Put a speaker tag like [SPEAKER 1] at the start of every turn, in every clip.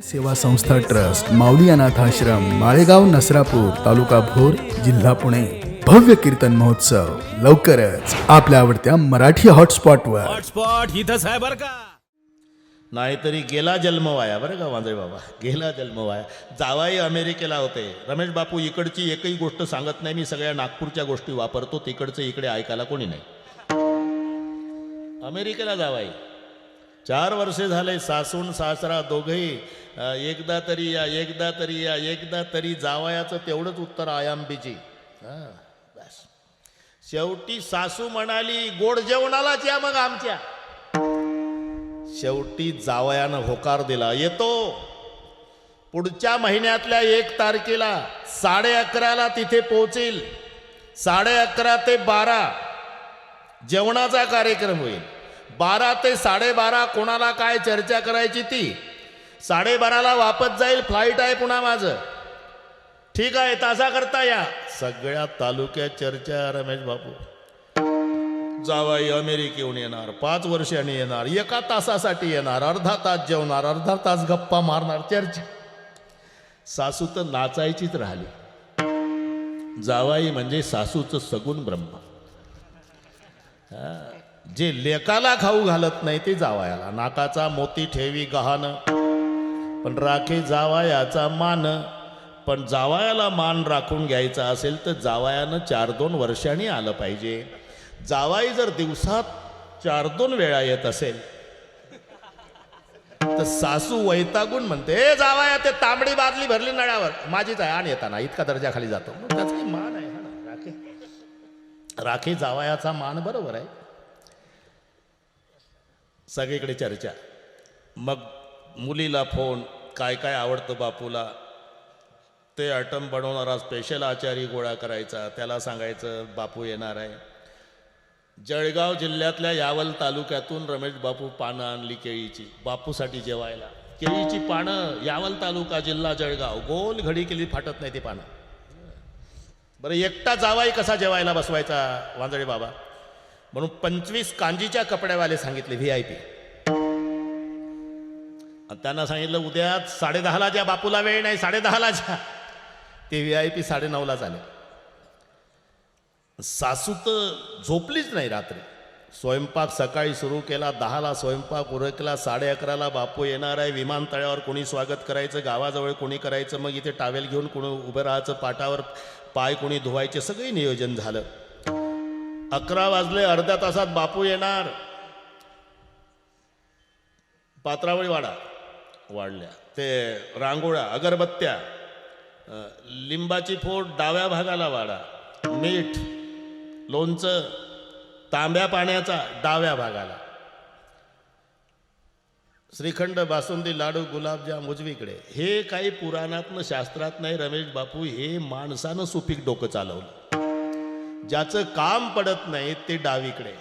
[SPEAKER 1] सेवा संस्था ट्रस्ट, माऊली अनाथ आश्रम, माळेगाव, नसरापूर, तालुका भोर, जिल्हा पुणे. भव्य कीर्तन महोत्सव लवकरच आपल्या आवडत्या मराठी हॉटस्पॉटवर.
[SPEAKER 2] हॉटस्पॉट इथंच आहे बरं का.
[SPEAKER 3] नाहीतरी गेला जन्म वाया. बरं का वांजळे बाबा, गेला जन्म वाया. जावाई अमेरिकेला होते. रमेश बापू इकडची एकही गोष्ट सांगत नाही. मी सगळ्या नागपूरच्या गोष्टी वापरतो. तिकडचं इकडे ऐकायला कोणी नाही. अमेरिकेला जावाई 4 वर्षे झाले. सासून सासरा दोघंही एकदा तरी या, एकदा तरी या, एकदा तरी. जावयाचं तेवढंच उत्तर आयाम्बीची. बस शेवटी सासू म्हणाली गोड जेवणालाच या मग आमच्या. शेवटी जावयानं होकार दिला, येतो. पुढच्या महिन्यातल्या 1 तारखेला 11:30 तिथे पोहोचेल. 11:30 ते 12 जेवणाचा कार्यक्रम होईल. 12 ते 12:30 कोणाला काय चर्चा करायची ती. 12:30 वापस जाईल. फ्लाईट आहे पुन्हा माझं. ठीक आहे, तासा करता या. सगळ्या तालुक्यात चर्चा. रमेश बापू जावाई अमेरिकेहून येणार, 5 वर्षांनी येणार, 1 तासासाठी येणार, अर्धा तास जेवणार, अर्धा तास गप्पा मारणार. चर्चा. सासू तर नाचायचीच राहिली. जावाई म्हणजे सासूचं सगुण ब्रह्म. जे लेकाला खाऊ घालत नाही ते जावायाला. नाकाचा मोती ठेवी गहाण, पण राखे जावायाचा मान. पण जावायाला मान राखून घ्यायचा असेल तर जावायानं 4-2 वर्षांनी आलं पाहिजे. जावाई जर दिवसात 4-2 वेळा येत असेल तर सासू वैतागून म्हणते, ए जावाया ते तांबडी बादली भरली नळ्यावर, माझीच आहे, आण येताना. इतका दर्जा खाली जातो. त्याचा काही मान आहे ना. राखे जावायाचा मान. बरोबर आहे. सगळीकडे चर्चा. मग मुलीला फोन, काय काय आवडतं बापूला ते आयटम बनवणारा स्पेशल आचारी गोळा करायचा. त्याला सांगायचं बापू येणार आहे. जळगाव जिल्ह्यातल्या यावल तालुक्यातून रमेश बापू पानं आणली केळीची बापूसाठी जेवायला. केळीची पानं, यावल तालुका, जिल्हा जळगाव. गोल घडी केली, फाटत नाही ते पानं. बरं, एकटा जावाई कसा जेवायला बसवायचा वांजळे बाबा? म्हणून 25 कांजीच्या कपड्यावाले सांगितले VIP. त्यांना सांगितलं उद्या 10:30ला ज्या, बापूला वेळ नाही, 10:30ला ज्या. ते VIP 9:30ला झाले. सासू तर झोपलीच नाही रात्री. स्वयंपाक सकाळी सुरू केला, 10ला स्वयंपाक उरकला, 11:30ला बापू येणार आहे. विमानतळावर कोणी स्वागत करायचं, गावाजवळ कोणी करायचं, मग इथे टावेल घेऊन कोणी उभं राहायचं, पाटावर पाय कोणी धुवायचे, सगळे नियोजन झालं. 11 वाजले. अर्ध्या तासात बापू येणार. पात्रावळी वाढल्या, ते रांगोळ्या, अगरबत्त्या, लिंबाची फोड डाव्या भागाला वाढा, मीठ, लोणचं, तांब्या पाण्याचा डाव्या भागाला, श्रीखंड, बासुंदी, लाडू, गुलाबजाम उजवीकडे. हे काही पुराणातनं शास्त्रात नाही रमेश बापू. हे माणसानं सुपीक डोकं चालवलं. ज्याचं काम पडत नाही ते डावीकडे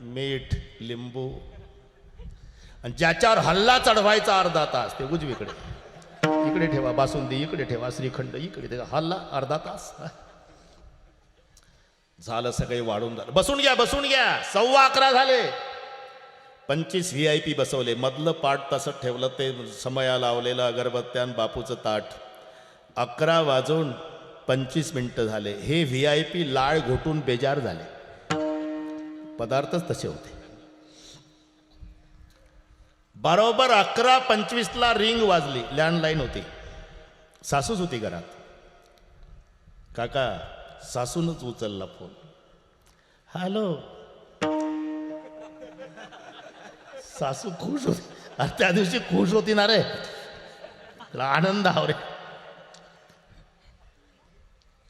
[SPEAKER 3] मीठ, लिंबू. आणि ज्याच्यावर हल्ला चढवायचा अर्धा तास ते उजवीकडे. इकडे ठेवा बासुंदी, इकडे ठेवा श्रीखंड, इकडे ठेवा. हल्ला अर्धा तास. झालं, सगळे वाढून झालं. बसून घ्या, बसून घ्या. 11:15 झाले. 25 VIP बसवले. मधलं पाट तसं ठेवलं. ते समया लावलेलं अगरबत्त्यान बापूचं ताट. 11:25 झाले. हे VIP लाळ घोटून बेजार झाले. पदार्थच तसे होते. बरोबर 11:25ला रिंग वाजली. लँडलाईन होती. सासूच होती घरात. काका, सासूनच उचलला फोन. हॅलो. सासू खुश होती. अरे त्या दिवशी खुश होती ना रे. तुला आनंद आव रे.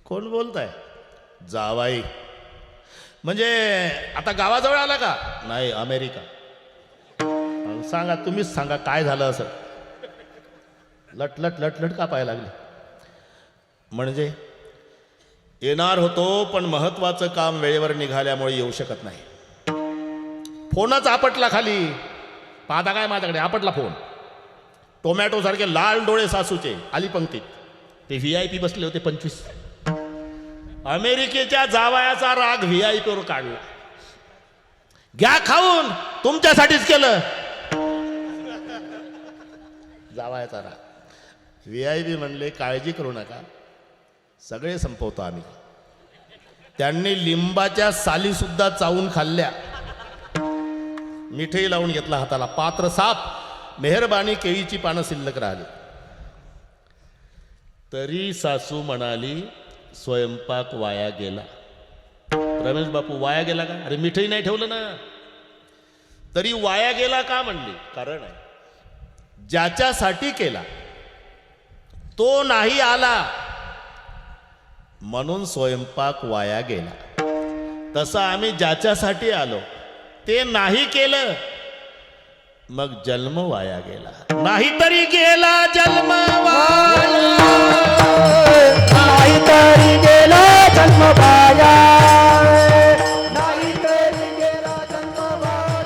[SPEAKER 3] कोण बोलताय? जावाई. म्हणजे आता गावाजवळ आला का? नाही, अमेरिका. सांगा, तुम्हीच सांगा काय झालं असं. लटलट लटलट का पाहायला लागली? म्हणजे येणार होतो पण महत्वाचं काम वेळेवर निघाल्यामुळे येऊ शकत नाही. फोनच आपटला खाली. पाहता काय माझ्याकडे? आपटला फोन. टोमॅटो सारखे लाल डोळे सासूचे. आली पंक्तीत. ते VIP बसले होते 25. अमेरिकेच्या जावयाचा राग VIPवर काढला. घ्या खाऊन, तुमच्यासाठीच केलं. जावायचा राग VIP म्हणले काळजी करू नका सगळे संपवतो आम्ही त्यांनी लिंबाच्या साली सुद्धा चावून खाल्ल्या मिठही लावून घेतला हाताला पात्र साफ मेहरबानी केळीची पानं शिल्लक राहिली तरी सासू म्हणाली स्वयंपाक वाया गेला रमेश बापू वाया गेला का अरे मिठही नाही ठेवलं ना तरी वाया गेला का म्हणली कारण आहे ज्याच्यासाठी केला तो नाही आला म्हणून स्वयंपाक वाया गेला तसं आम्ही ज्याच्यासाठी आलो ते नाही केलं मग जन्म वाया गेला नाहीतरी गेला जन्म वाया
[SPEAKER 4] नाहीतरी गेला जन्म वाया नाहीतरी गेला जन्म वाया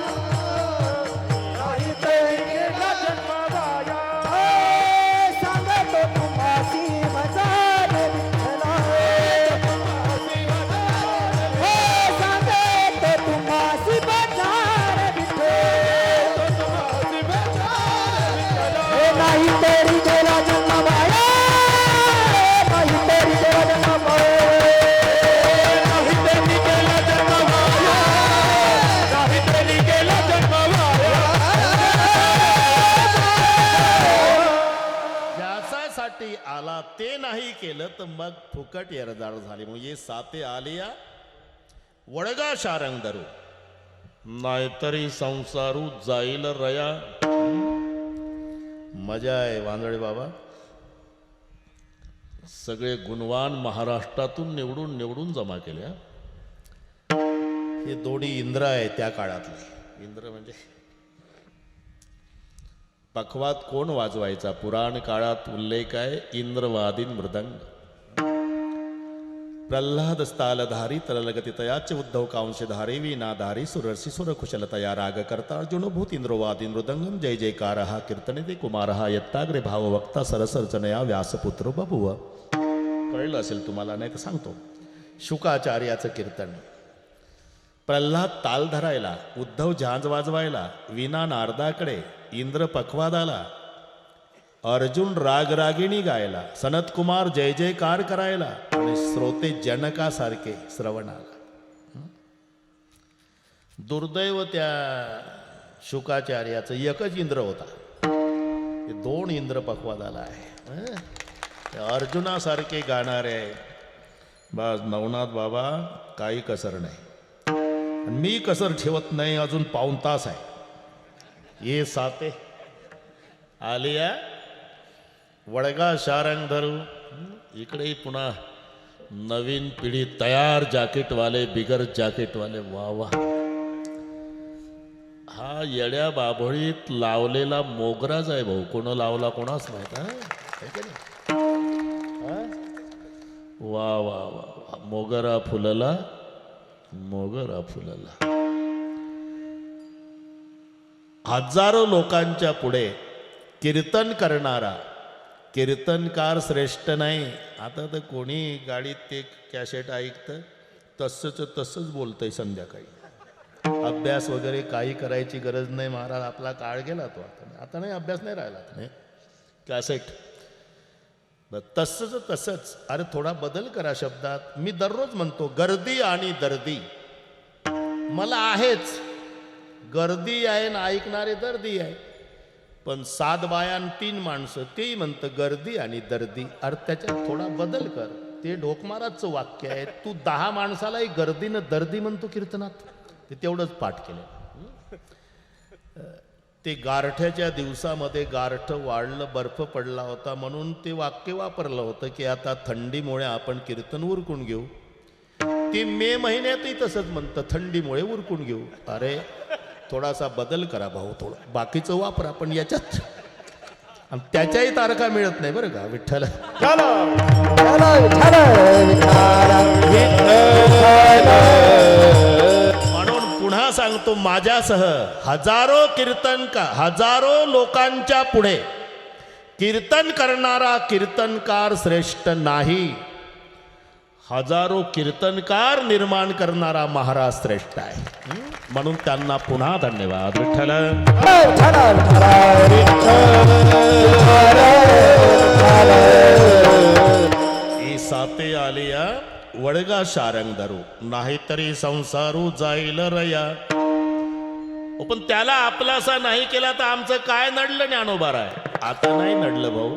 [SPEAKER 4] नाहीतरी गेला जन्म वाया सांगतो तुम्हासी मजा रे विठ्ठला सांगतो तुम्हासी मजा रे विठ्ठला नाहीतरी गेला जन्म वाया नाहीतरी गेला जन्म वाया नाहीतरी गेला जन्म वाया नाहीतरी गेला जन्म वाया
[SPEAKER 3] ज्याच्यासाठी आला ते नाही केलं तर मग फुकट येरदार झाली म्हणजे साते आलिया वडगा शारंग धरू नाहीतरी संसारू जाईल रया मजा आहे वांजळे बाबा सगळे गुणवान महाराष्ट्रातून निवडून निवडून जमा केल्या हे दोन्ही इंद्र आहे त्या काळातले इंद्र म्हणजे पखवात कोण वाजवायचा पुराण काळात उल्लेख आहे इंद्रवादीन मृदंग प्रल्हाद स्थालधारी तरलगती तयाच उद्धव कांशधारी वीणाधारी सुरसी सुरकुशलतया राग करता अर्जुन भूत इंद्रवादी मृदंगम जय जयकार हा कीर्तने ते कुमार हा यत्ताग्रे भाव वक्ता सरसर्चनया व्यासपुत्र बभुव कळलं असेल तुम्हाला नाही तर सांगतो शुकाचार्याचं कीर्तन प्रल्हाद ताल धरायला उद्धव झांज वाजवायला वीणा नारदाकडे इंद्र पखवादाला अर्जुन रागरागिणी गायला सनत कुमार जय जयकार करायला आणि श्रोते जनकासारखे श्रवणाला दुर्दैव त्या शुकाचार्याचं एकच इंद्र होता हे दोन इंद्र पखवादाला आहे अर्जुनासारखे गाणारे आहे बस नवनाथ बाबा काही कसर नाही मी कसर ठेवत नाही अजून पाऊण तास आहे ये साते आलिया वडगा शारंग धरू इकडेही पुन्हा नवीन पिढी तयार जॅकेटवाले बिगर जॅकेटवाले वा वा हा येड्या बाभळीत लावलेला मोगराच आहे भाऊ कोण लावला कोणाच माहित वा वा वा मोगरा फुलला मोगरा फुलला हजारो लोकांच्या पुढे कीर्तन करणारा कीर्तनकार श्रेष्ठ नाही आता तर कोणी गाडीत ते कॅसेट ऐकतं तसंच बोलतंय संध्याकाळी अभ्यास वगैरे काही करायची गरज नाही महाराज आपला काळ गेला तो आता नाही अभ्यास नाही राहिला नाही कॅसेट तसंच अरे थोडा बदल करा शब्दात मी दररोज म्हणतो गर्दी आणि दर्दी मला आहेच गर्दी आहे ना ऐकणारे दर्दी आहे पण 7 बाया 3 माणसं तेही म्हणतं गर्दी आणि दर्दी अरे त्याच्यात थोडा बदल कर ते ढोकमाराचं वाक्य आहे तू 10 माणसालाही गर्दीनं दर्दी म्हणतो कीर्तनात ते तेवढंच पाठ केलं ते गारठ्याच्या दिवसामध्ये गारठं वाढलं बर्फ पडला होता म्हणून ते वाक्य वापरलं होतं की आता थंडीमुळे आपण कीर्तन उरकून घेऊ ते मे महिन्यातही तसंच म्हणतं थंडीमुळे उरकून घेऊ अरे थोडासा बदल करा भाऊ थोडं बाकीचं वापरा पण याच्यात आणि त्याच्याही तारखा मिळत नाही बरं का विठ्ठल म्हणून पुन्हा सांगतो माझ्यासह हजारो लोकांच्या पुढे कीर्तन करणारा कीर्तनकार श्रेष्ठ नाही हजारो कीर्तनकार निर्माण करणारा महाराज श्रेष्ठ आहे म्हणून त्यांना पुन्हा धन्यवाद. विठ्ठल ही साते आलिया वडगा शारंग धरू नाहीतरी संसारू जाईल रया. पण त्याला आपलासा नाही केला तर आमचं काय नडलं ज्ञानोबा आहे. आता नाही नडलं भाऊ,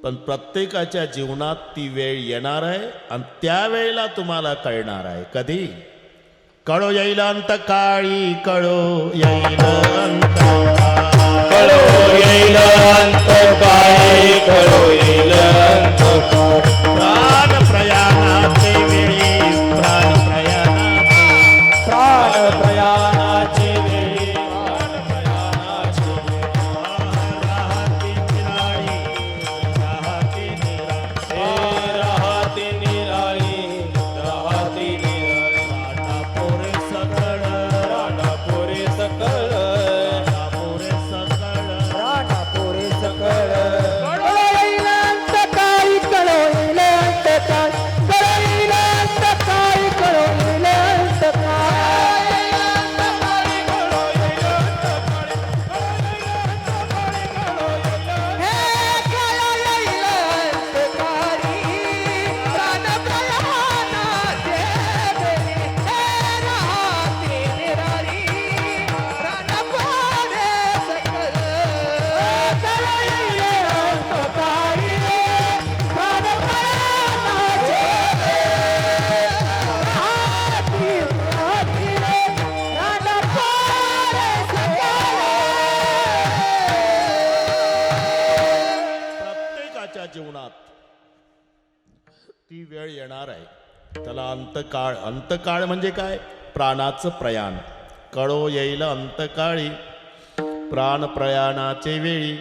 [SPEAKER 3] पण प्रत्येकाच्या जीवनात ती वेळ येणार आहे आणि त्यावेळेला तुम्हाला कळणार आहे. कधी कळो येईल अंत काळी, कळो येईल अंत
[SPEAKER 4] कळो येईल अंत काळी, कळो येईल अंत काळी.
[SPEAKER 3] प्राण प्रयाणाचे वेळी, प्राण प्रयाणाचे,
[SPEAKER 4] प्राण प्रयाणाची वेळी, प्राण प्रयाणाची वेळी.
[SPEAKER 3] राहती निराळी, राहती निराळी.
[SPEAKER 4] राहती निराळी, राहती निराळी.
[SPEAKER 3] पोरे सकळ,
[SPEAKER 4] राणापुरी सकळ,
[SPEAKER 3] पोरे सकळ.
[SPEAKER 4] राणापुरी सकळ. कळो येईल अंत काळी, कळो येईल अंत काळी, कळो येईल अंत काळी, कळो येईल अंत काळी. कळो येईल अंत काळी, कळो येईल अंत काळी, कळो येईल अंत काळी. हे कळो येईल अंत काळी, प्राण प्रयाणाचे वेळी. हे राहती निराळी, राणापुरी सकळ. कळो येईल अंत काळी, प्राण प्रयाणाचे वेळी. राहती निराळी, राणापुरी सकळ.
[SPEAKER 3] प्रत्येकाच्या जीवनात ती वेळ येणार आहे. त्याला अंतकाळ. अंतकाळ म्हणजे काय? प्राणाचं प्रयाण. कळो येईल अंतकाळी, प्राण प्रयाणाचे वेळी.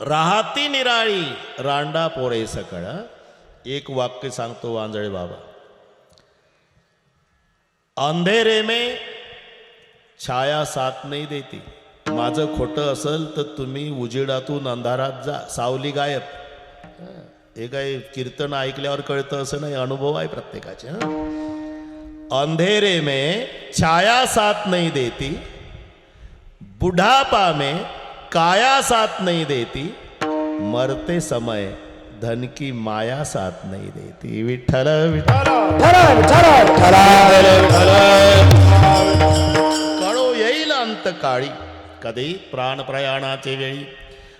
[SPEAKER 3] राहती निराळी, रांडा पोरे सकळ. एक वाक्य सांगतो वांजळे बाबा. अंधेरे में छाया साथ नाही देती. माझं खोटं असेल तर तुम्ही उजेडातून अंधारात जा, सावली गायब. हे काय कीर्तन ऐकल्यावर कळतं असं नाही, अनुभव आहे प्रत्येकाचे. अंधेरे में छाया साथ नहीं देती, बुढ़ापा में काया साथ नहीं देती, मरते समय धन की माया साथ नहीं देती. विठ्ठल विठ्ठल. कळो येईल अंतकाळी, कधी प्राण प्रयाणाचे वेळी.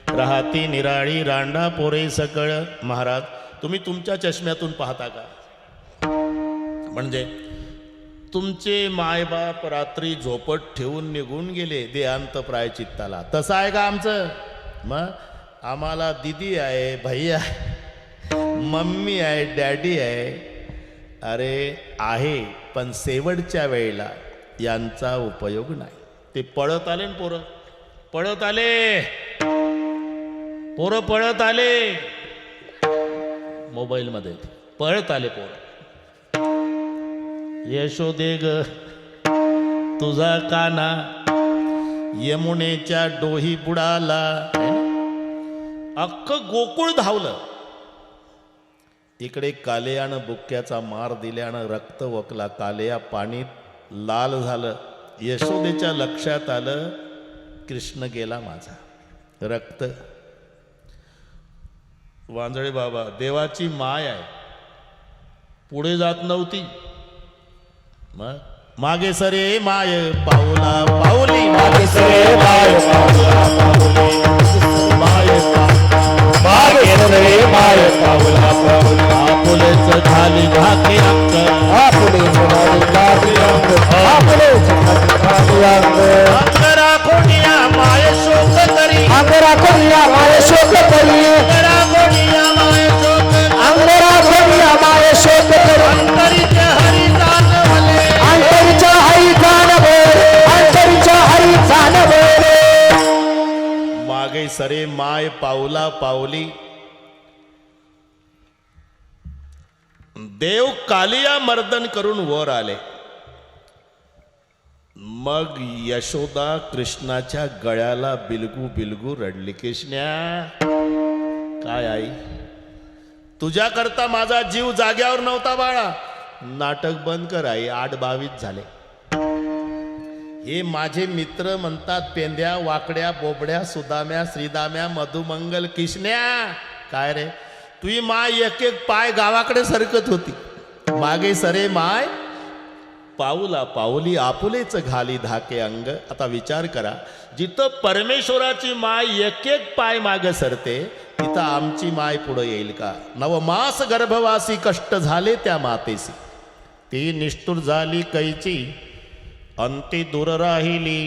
[SPEAKER 3] राहती निराळी, रांडा पोरे सकळ. महाराज, तुम्ही तुमच्या चष्म्यातून पाहता का? म्हणजे तुमचे मायबाप रात्री झोपट ठेवून निघून गेले देहांत प्रायचित्ताला. तसं आहे का आमचं? मग आम्हाला दिदी आहे, भैया आहे, मम्मी आहे, डॅडी आहे. अरे आहे, पण शेवटच्या वेळेला यांचा उपयोग नाही. ते पळत आले ना पोरं, पळत आले पोरं, पळत आले मोबाईलमध्ये, पळत आले पोरं. यशोदे ग तुझा काना यमुनेच्या डोही बुडाला. अख्खं गोकुळ धावलं. इकडे कालेयानं बुक्क्याचा मार दिल्यानं रक्त वकला. कालेया पाणीत लाल झालं. यशोदेच्या लक्षात आलं कृष्ण गेला माझा. रक्त. वांजळे बाबा, देवाची माय आहे, पुढे जात नव्हती. मग मागे सरे माय पाऊला पाऊली,
[SPEAKER 4] मागे सरे माय पाऊला पाऊली,
[SPEAKER 3] माय
[SPEAKER 4] मागे सरे माय पाऊला पाऊली.
[SPEAKER 3] आपुलेच झाली घाके अंक,
[SPEAKER 4] आपुलेच झाली घाके अंक, आपुलेच झाली घाके अंक.
[SPEAKER 3] अंगरा कोणिया माय शोक करी,
[SPEAKER 4] अंगरा कोणिया माय शोक करी,
[SPEAKER 3] अंगरा कोणिया माय शोक,
[SPEAKER 4] अंगरा कोणिया माय शोक करी.
[SPEAKER 3] अंतरीच्या हरी जाणवले,
[SPEAKER 4] अंतरीच्या हरी जाणवले, अंतरीच्या हरी जाणवले.
[SPEAKER 3] मागे सरे माय पाऊला पाऊली. देव कालिया मर्दन करून वर आले. मग यशोदा कृष्णाच्या गळ्याला बिलगू बिलगू रडली. कृष्णा, काय आई, तुझ्या करता माझा जीव जाग्यावर नव्हता बाळा. नाटक बंद कर आई, 8:22 झाले. हे माझे मित्र म्हणतात पेंद्या वाकड्या बोबड्या सुदाम्या श्रीदाम्या मधुमंगल किशन्या. काय रे तुझी माय एक एक पाय गावाकडे सरकत होती. मागे सरे माय पाऊला पाऊली आपुलेच घाली धाके अंग. आता विचार करा, जिथं परमेश्वराची माय एक एक पाय मागे सरते तिथं आमची माय पुढे येईल का? नवमास गर्भवासी कष्ट झाले त्या मातेसी. ती निष्ठुर झाली कैची अंती दूर राहिली.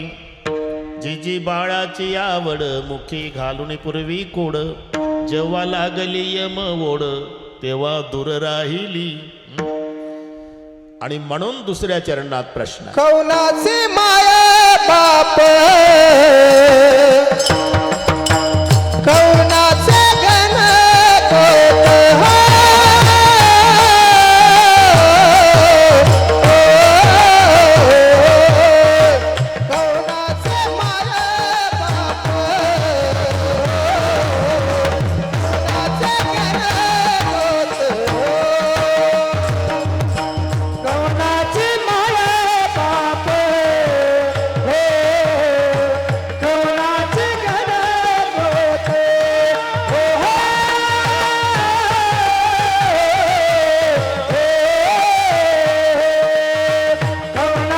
[SPEAKER 3] जिजी बाळाची आवड मुखी घालून पूर्वी कोड. जेव्हा लागली यम ओढ तेव्हा दूर राहिली. आणि म्हणून दुसऱ्या चरणात प्रश्न आहे.
[SPEAKER 4] कौनाचे माया बाप कौनाचे गण कौनाचे माया बाप कौनाचे गण कौनाची माया बाप हो कौनाची गण होत हो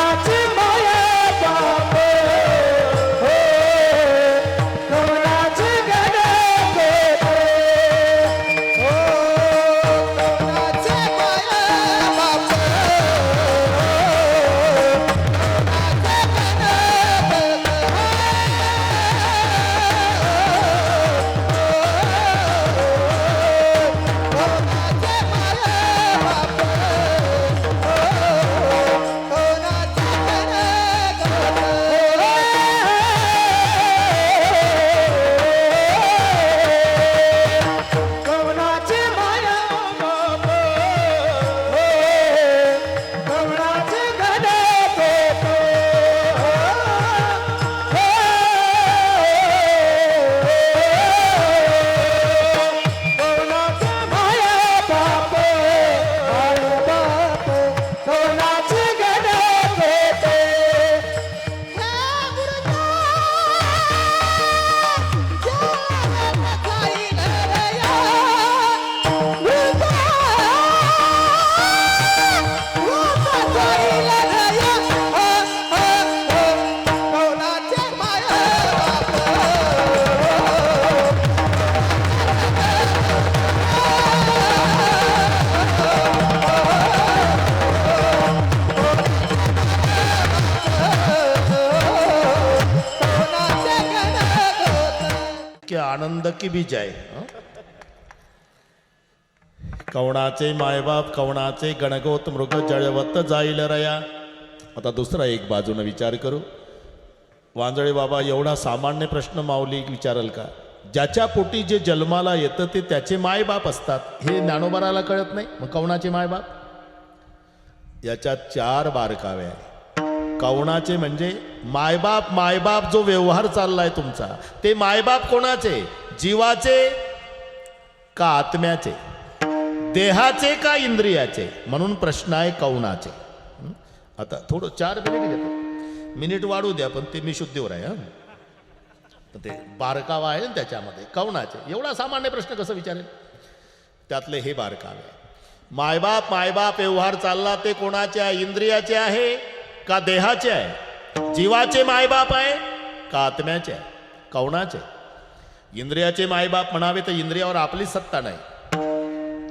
[SPEAKER 4] कौनाची माया बाप हो कौनाची गण होत हो कौनाची माया बाप कौनाची माया बाप हो कौनाची गण होत कौनाची माया बाप कौनाची गण होत
[SPEAKER 3] की आनंद की भी जाय. कवणाचे मायबाप कवणाचे गणगोत मृग जळवत जाईल रया. आता दुसरा एक बाजूने विचार करू. वांजळे बाबा एवढा सामान्य प्रश्न माऊली विचारल का? ज्याच्या पोटी जे जन्माला येतं ते त्याचे मायबाप असतात हे ज्ञानोबाराला कळत नाही. मग कवणाचे मायबाप याच्यात 4 बारकावे आहे. कवणाचे म्हणजे मायबाप. मायबाप जो व्यवहार चाललाय तुमचा ते मायबाप कोणाचे? जीवाचे का आत्म्याचे? देहाचे का इंद्रियाचे? म्हणून प्रश्न आहे कवणाचे. आता थोडं 4 मिनिट घेतो. मिनिट वाढू द्या पण ते मी शुद्धीवर आहे. तर ते बारकावा आहे ना त्याच्यामध्ये. कवणाचे एवढा सामान्य प्रश्न कसं विचारेल? त्यातले हे बारकावे. मायबाप मायबाप व्यवहार चालला ते कोणाचे आहे? इंद्रियाचे आहे का देहाचे आहे? जीवाचे मायबाप आहे का आत्म्याचे आहे? कवणाचे. इंद्रियाचे मायबाप म्हणावे तर इंद्रियावर आपली सत्ता नाही.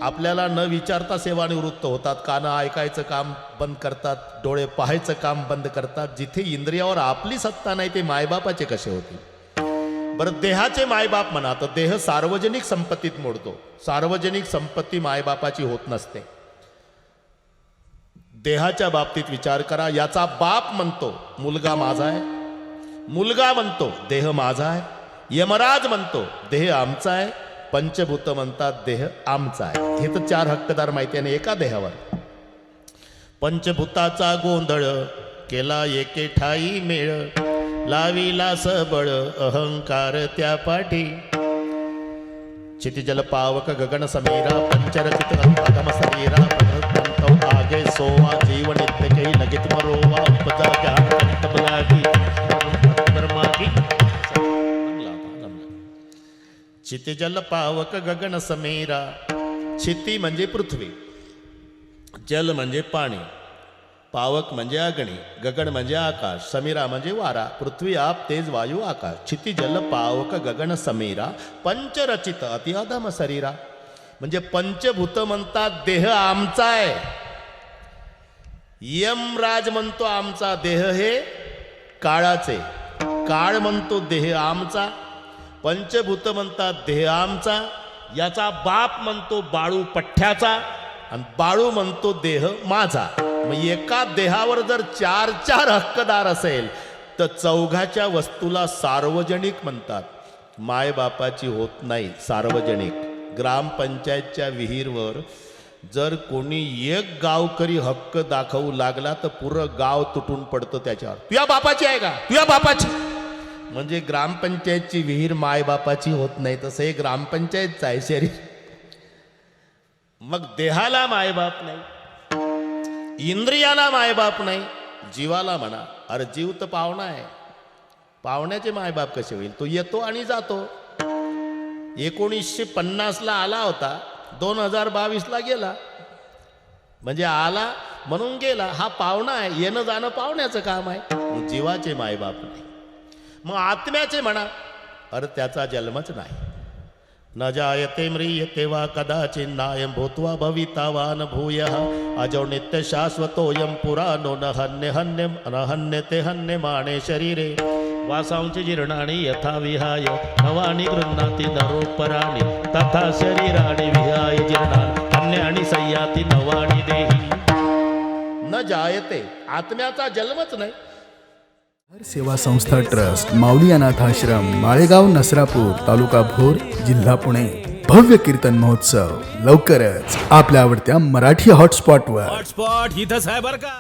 [SPEAKER 3] आपल्याला न विचारता सेवानिवृत्त होतात. कानं ऐकायचं काम बंद करतात, डोळे पाहायचं काम बंद करतात. जिथे इंद्रियावर आपली सत्ता नाही ते मायबापाचे कसे होतील? बरं देहाचे मायबाप म्हणा तर देह सार्वजनिक संपत्तीत मोडतो. सार्वजनिक संपत्ती मायबापाची होत नसते. देहाच्या बाबतीत विचार करा. याचा बाप म्हणतो मुलगा माझा आहे, मुलगा म्हणतो देह माझा आहे, यमराज म्हणतो देह आमचा आहे, पंचभूत म्हणतात देह आमचा आहे. हे तर 4 हक्कदार माहिती आहे एका देहावर. पंचभूताचा गोंधळ केला एके ठाई मेळ, लाविला सबळ अहंकार त्या पाठी. क्षितिजल पावक गगन समीरा पंचरचित अगम शरीरा आगे सोवा जीवन नित्य कही लगित मरोवा उपजा ज्ञान तबला की ब्रह्मा की क्षितिजल पावक गगन समेरा. क्षिती म्हणजे पृथ्वी, जल म्हणजे पाणी, पावक म्हणजे अग्नी, गगन म्हणजे आकाश, समीरा म्हणजे वारा, पृथ्वी आप तेज वायू आकाश. क्षिती जल पावक गगन समीरा पंचरचित अति अधम शरीरा. म्हणजे पंचभूत म्हणतात देह आमचा आहे. यमराज म्हणतो आमचा देह हे काळाचे, काळ म्हणतो देह आमचा, पंचभूत म्हणतात देह आमचा, याचा बाप म्हणतो बाळू पठ्ठ्याचा आणि बाळू म्हणतो देह माझा. मग एका देहावर जर 4 हक्कदार असेल तर चौघाच्या वस्तूला सार्वजनिक म्हणतात. मायबापाची होत नाही सार्वजनिक. ग्रामपंचायतच्या विहीरवर जर कोणी एक गावकरी हक्क दाखवू लागला तर पुरं गाव तुटून पडतं त्याच्यावर. तुझ्या बापाची आहे का, तुझ्या बापाची. म्हणजे ग्रामपंचायतची विहीर मायबापाची होत नाही, तसं हे ग्रामपंचायतचं आहे शरीर. मग देहाला मायबाप नाही, इंद्रियाला मायबाप नाही, जीवाला म्हणा. अरे जीव तर पाहुणा आहे, पाहुण्याचे मायबाप कसे होईल. तो येतो आणि जातो. 1950ला आला होता, 2022ला गेला. म्हणजे आला म्हणून गेला. हा पाहुणा आहे, येणं जाणं पाहुण्याचं काम आहे. मग जीवाचे मायबाप नाही. मग आत्म्याचे म्हणा, अरे त्याचा जन्मच नाही. न जायते म्रियते वा कदाचिन नायं भूत्वा भविता वा न भूयः अजो नित्य शाश्वतोऽयं पुराणो न हन्य हन्य न हन्यते हन्यमाणे शरीरे वासांची जीर्णानि यथा विहाय नवानि गृह्णाति नरोपराणि तथा शरीराणि विहाय जीर्णानि अन्यानि संयाति नवानि देहि. न जायते, आत्म्याचा जन्मच नाही.
[SPEAKER 1] सेवा संस्था ट्रस्ट माऊली अनाथ आश्रम माळेगाव नसरापूर तालुका भोर जिल्हा पुणे. भव्य कीर्तन महोत्सव लवकरच आपल्या आवडत्या मराठी हॉटस्पॉटवर.
[SPEAKER 2] हॉटस्पॉट इथंच आहे बरं का.